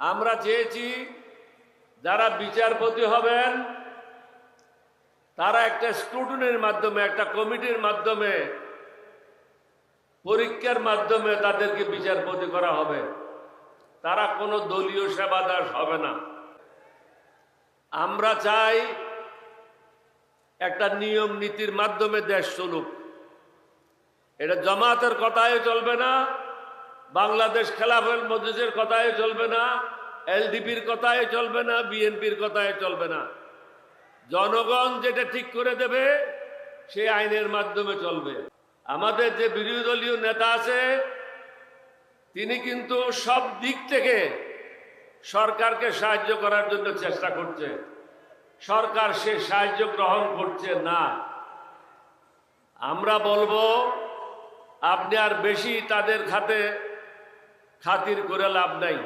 আমরা চেয়েছি যারা বিচারপতি হবেন তারা একটা স্ক্রুটিনির মাধ্যমে, একটা কমিটির মাধ্যমে, পরীক্ষার মাধ্যমে তাদেরকে বিচারপতি করা হবে। তারা কোনো দলীয় সেবাদাস হবে না। আমরা চাই একটা নিয়ম নীতির মাধ্যমে দেশ চলুক। এটা জামাতের কথায় চলবে না, বাংলাদেশ খেলাফত মজলিসের কথায় চলবে না, এলডিপির কথায় চলবে না, বিএনপির কথায় চলবে না। জনগণ যেটা ঠিক করে দেবে সেই আইনের মাধ্যমে চলবে। আমাদের যে বিরোধী দলীয় নেতা আছে তিনি কিন্তু সব দিক থেকে সরকারকে সাহায্য করার জন্য চেষ্টা করছে। সরকার সে সাহায্য গ্রহণ করছে না। আমরা বলবো আপনি আর বেশি তাদের খাতির করে লাভ নাই।